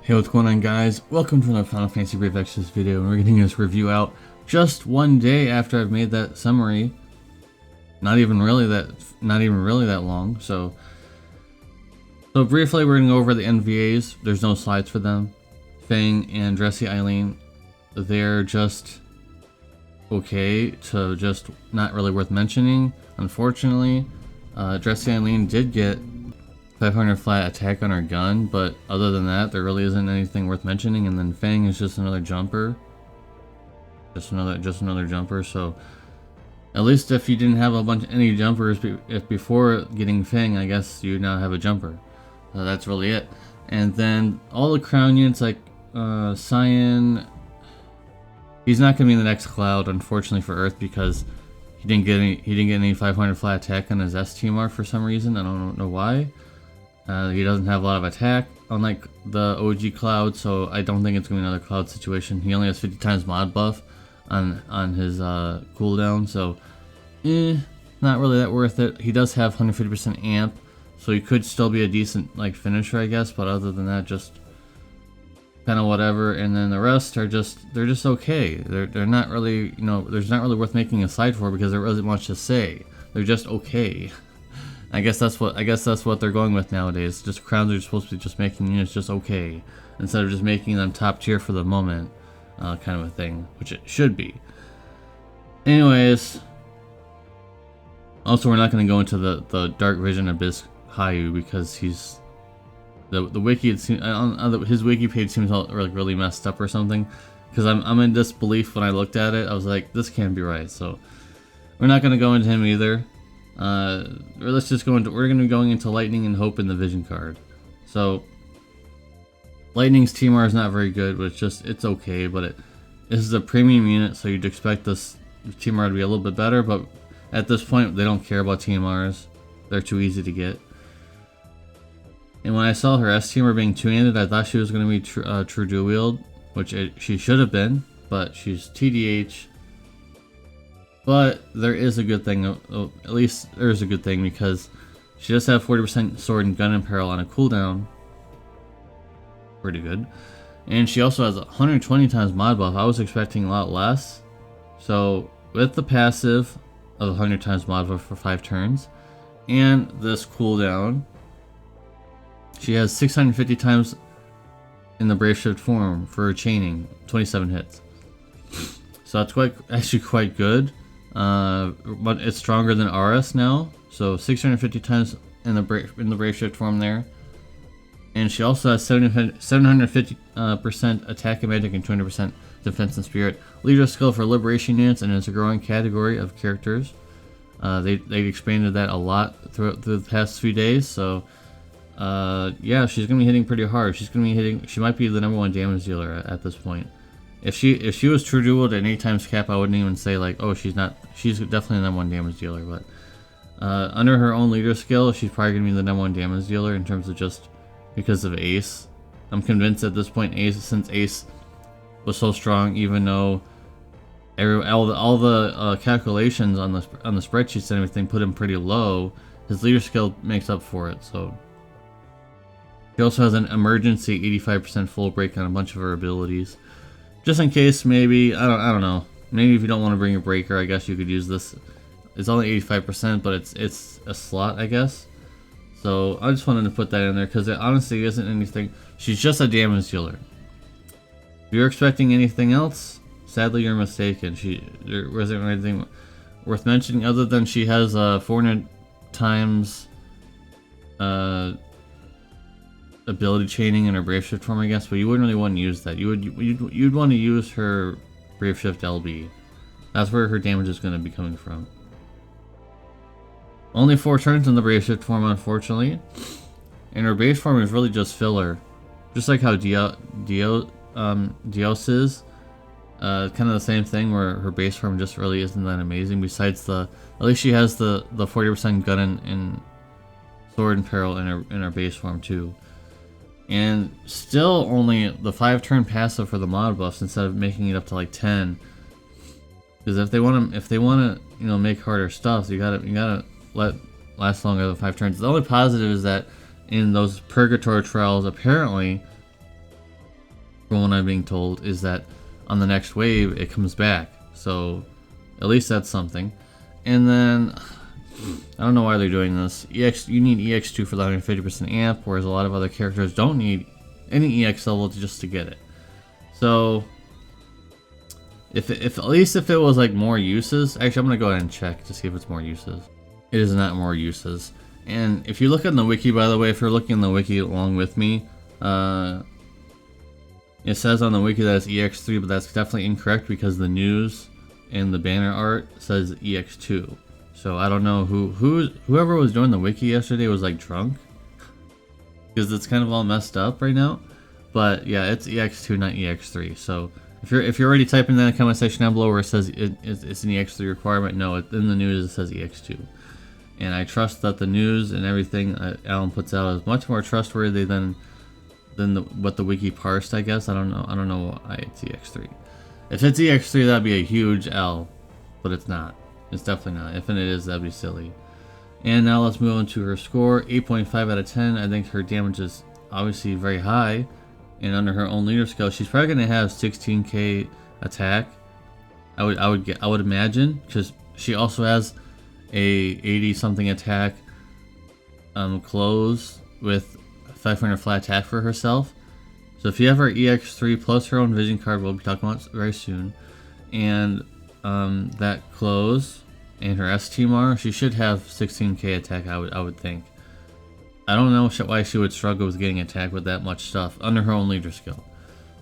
Hey, what's going on, guys? Welcome to another Final Fantasy Brave Exodus video, and we're getting this review out just one day after I've made that summary. Not even really that long. So briefly, we're gonna go over the NVAs. There's no slides for them. Fang and Dressy Eileen, they're just okay to just not really worth mentioning. Unfortunately, Dressy Eileen did get 500 flat attack on her gun, but other than that, there really isn't anything worth mentioning. And then Fang is just another jumper, just another jumper. So at least if you didn't have any jumpers, if before getting Fang, I guess you now have a jumper. So that's really it. And then all the crown units like Cyan, he's not gonna be in the next cloud, unfortunately for Earth, because he didn't get any 500 flat attack on his STMR for some reason. I don't know why. He doesn't have a lot of attack, unlike the OG Cloud, so I don't think it's going to be another Cloud situation. He only has 50 times mod buff on his cooldown, so not really that worth it. He does have 150% amp, so he could still be a decent finisher, I guess, but other than that, just kind of whatever. And then the rest are they're just okay. They're not really, there's not really worth making a slide for because there isn't much to say. They're just okay. I guess that's what they're going with nowadays. Just crowns are supposed to be just making units just okay, instead of just making them top tier for the moment, kind of a thing, which it should be. Anyways, also we're not going to go into the Dark Vision Abyss Hayu because he's the wiki. His wiki page seems really messed up or something. Because I'm in disbelief when I looked at it. I was like, this can't be right. So we're not going to go into him either. Let's just we're going to be going into Lightning and Hope in the Vision card. So Lightning's TMR is not very good, but it's okay, but this is a premium unit, so you'd expect this TMR to be a little bit better, but at this point they don't care about TMRs. They're too easy to get. And when I saw her STMR being two-handed, I thought she was going to be true dual wield, which she should have been, but she's TDH. But there is a good thing, at least there's a good thing, because she does have 40% sword and gun imperil on a cooldown. Pretty good. And she also has 120 times mod buff. I was expecting a lot less. So with the passive of 100 times mod buff for 5 turns, and this cooldown, she has 650 times in the Brave Shift form for her chaining, 27 hits. So that's actually quite good. But it's stronger than RS now, so 650 times in the Brave Shift form there. And she also has 750% attack and magic and 200% defense and spirit. Leader skill for liberation units, and it's a growing category of characters. They expanded that a lot through the past few days, so yeah, she's gonna be hitting pretty hard. She might be the #1 damage dealer at this point. If she was true dual at 8 times cap, I wouldn't even say oh, she's not. She's definitely the #1 damage dealer, but under her own leader skill, she's probably gonna be the #1 damage dealer in terms of just because of Ace. I'm convinced at this point, since Ace was so strong, even though all the calculations on the spreadsheets and everything put him pretty low, his leader skill makes up for it. So he also has an emergency 85% full break on a bunch of her abilities. Just in case, maybe, I don't know. Maybe if you don't want to bring a breaker, I guess you could use this. It's only 85%, but it's a slot, I guess. So I just wanted to put that in there because it honestly isn't anything. She's just a damage dealer. If you're expecting anything else, sadly you're mistaken. There wasn't anything worth mentioning other than she has 400 times ability chaining in her Brave Shift form, I guess, but you wouldn't really want to use that. You'd want to use her Brave Shift LB. That's where her damage is going to be coming from. Only 4 turns in the Brave Shift form, unfortunately, and her base form is really just filler, just like how Deus is. Kind of the same thing, where her base form just really isn't that amazing. Besides at least she has the 40% gun and sword and peril in her base form too. And still only the 5-turn passive for the mod buffs instead of making it up to 10. Because if they want to, make harder stuff, you gotta let last longer than 5 turns. The only positive is that in those purgatory trials, apparently from what I'm being told, is that on the next wave it comes back. So at least that's something. And then I don't know why they're doing this. You need EX2 for the 150% amp, whereas a lot of other characters don't need any EX level just to get it. So if at least if it was like more uses, actually I'm gonna go ahead and check to see if it's more uses. It is not more uses. And if you look in the wiki, by the way, if you're looking in the wiki along with me, it says on the wiki that it's EX3, but that's definitely incorrect because the news and the banner art says EX2. So I don't know whoever was doing the wiki yesterday was like drunk, because it's kind of all messed up right now. But yeah, it's EX2, not EX3. So if you're already typing that in the comment section down below where it says it's an EX3 requirement, no, in the news it says EX2. And I trust that the news and everything Alan puts out is much more trustworthy than what the wiki parsed, I guess. I don't know why it's EX3. If it's EX3, that'd be a huge L, but it's not. It's definitely not. If it is, that'd be silly. And now let's move on to her score. 8.5 out of 10. I think her damage is obviously very high, and under her own leader skill, she's probably gonna have 16k attack. I would imagine, because she also has a 80 something attack close with 500 flat attack for herself. So if you have her EX3 plus her own vision card, we'll be talking about very soon, and that close and her STMR, she should have 16k attack. I would think. I don't know why she would struggle with getting attack with that much stuff under her own leader skill.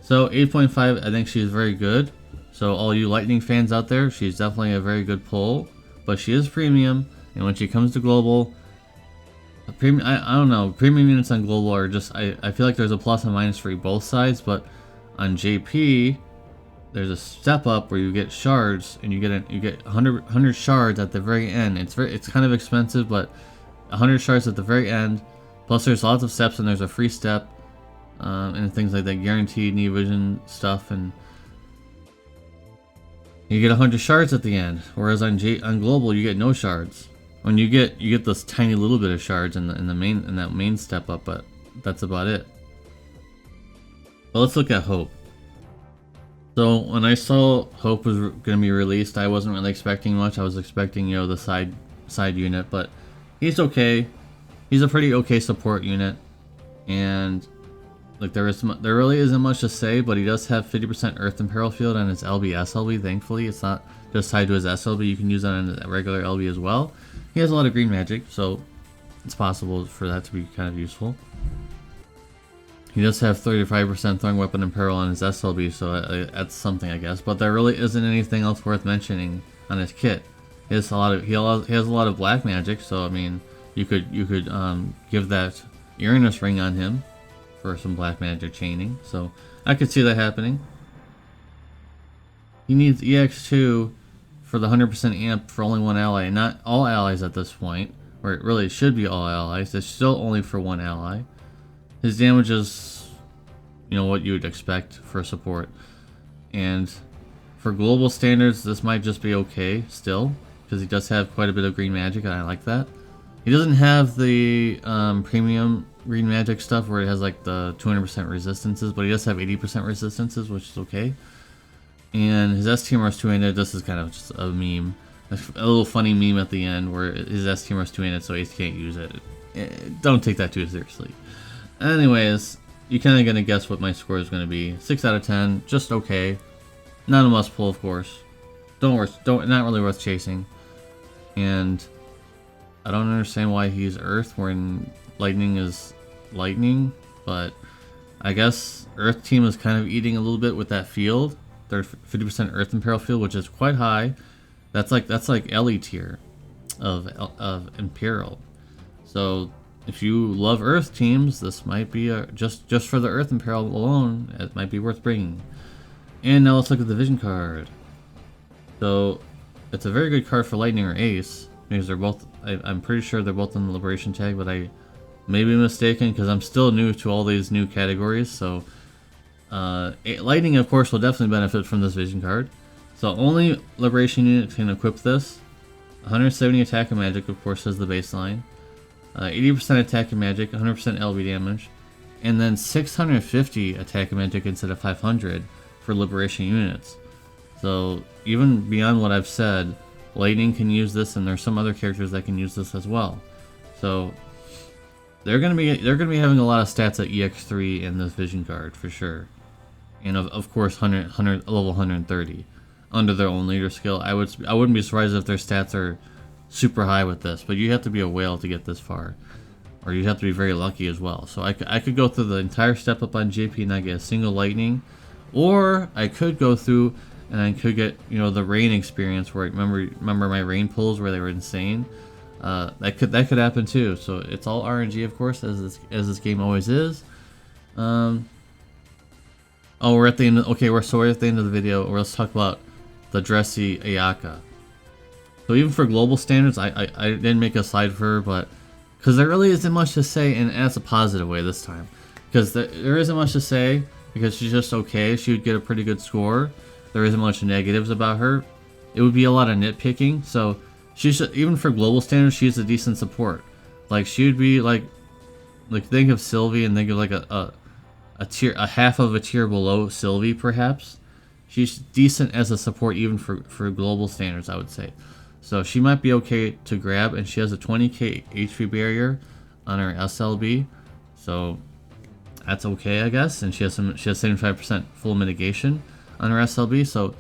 So 8.5, I think she's very good. So all you Lightning fans out there, she's definitely a very good pull. But she is premium, and when she comes to global, I don't know, premium units on global are just, I feel like there's a plus and minus for both sides, but on JP, there's a step up where you get shards, and you get 100 shards at the very end. It's kind of expensive, but 100 shards at the very end. Plus, there's lots of steps, and there's a free step, and things like that, guaranteed knee vision stuff, and you get 100 shards at the end. Whereas on global, you get no shards. When you get this tiny little bit of shards in that main step up, but that's about it. But let's look at Hope. So when I saw Hope was going to be released, I wasn't really expecting much. I was expecting, the side unit, but he's okay. He's a pretty okay support unit, and like there really isn't much to say, but he does have 50% Earth and Peril Field on his LB SLB. Thankfully, it's not just tied to his SLB. You can use that on his regular LB as well. He has a lot of green magic, so it's possible for that to be kind of useful. He does have 35% Throwing Weapon and Peril on his SLB, so that's something, I guess. But there really isn't anything else worth mentioning on his kit. He has a lot of black magic, so I mean, you could give that Uranus ring on him for some black magic chaining. So I could see that happening. He needs EX2 for the 100% amp for only one ally, not all allies at this point, or it really should be all allies. It's still only for one ally. His damage is, what you would expect for support. And for global standards, this might just be okay still, because he does have quite a bit of green magic, and I like that. He doesn't have the premium green magic stuff where it has like the 200% resistances, but he does have 80% resistances, which is okay. And his STMR is 200. This is kind of just a meme, a little funny meme at the end where his STMR is 200, so Ace can't use it. Don't take that too seriously. Anyways, you're kind of gonna guess what my score is gonna be. 6 out of 10, just okay. Not a must pull, of course. Not really worth chasing. And I don't understand why he's Earth when Lightning is Lightning, but I guess Earth team is kind of eating a little bit with that field. They're 50% Earth and Peril field, which is quite high. That's like LE tier of Imperial. So if you love Earth teams, this might be just for the Earth and Peril alone, it might be worth bringing. And now let's look at the Vision card. So it's a very good card for Lightning or Ace, because they're both, I'm pretty sure they're both in the Liberation tag, but I may be mistaken because I'm still new to all these new categories. So Lightning, of course, will definitely benefit from this Vision card. So only Liberation unit can equip this. 170 attack and magic, of course, is the baseline. 80% attack and magic, 100% LB damage. and then 650 attack and magic instead of 500 for liberation units. So even beyond what I've said, Lightning can use this, and there's some other characters that can use this as well. So they're gonna be having a lot of stats at EX3 in this vision card for sure, and of course level 130 under their own leader skill. I wouldn't be surprised if their stats are super high with this, but you have to be a whale to get this far, or you have to be very lucky as well. So I could go through the entire step up on JP and not get a single lightning, or I could go through and I could get, you know, the rain experience where remember my rain pulls where they were insane. That could happen too. So it's all RNG, of course, as this game always is. Oh, we're at the end. Okay, we're at the end of the video. Let's talk about the dressy Ayaka. So even for global standards, I didn't make a slide for her, but because there really isn't much to say, and that's a positive way this time, because there isn't much to say because she's just okay. She would get a pretty good score. There isn't much negatives about her. It would be a lot of nitpicking. So she's, even for global standards, she's a decent support. Like she would be like think of Sylvie and think of like a half of a tier below Sylvie perhaps. She's decent as a support even for global standards, I would say. So she might be okay to grab, and she has a 20k HP barrier on her SLB. So that's okay, I guess. And she has 75% full mitigation on her SLB, so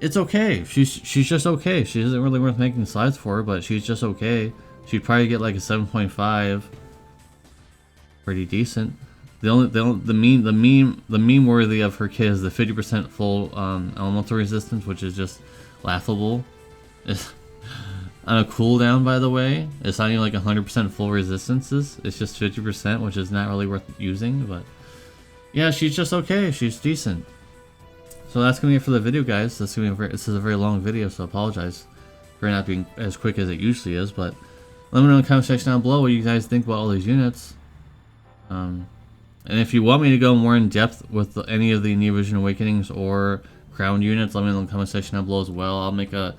it's okay. She's just okay. She isn't really worth making slides for, but she's just okay. She'd probably get like a 7.5. Pretty decent. The meme worthy of her kit is the 50% full elemental resistance, which is just laughable. It's on a cooldown, by the way. It's not even like 100% full resistances. It's just 50%, which is not really worth using. But yeah, she's just okay. She's decent. So that's gonna be it for the video, guys. This is a very long video, so I apologize for not being as quick as it usually is. But let me know in the comment section down below what you guys think about all these units. And if you want me to go more in depth with any of the New Vision Awakenings or Crown units, let me know in the comment section down below as well. I'll make a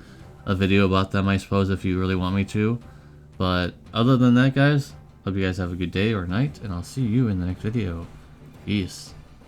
video about them, I suppose, if you really want me to. But other than that, guys, hope you guys have a good day or night, and I'll see you in the next video. Peace.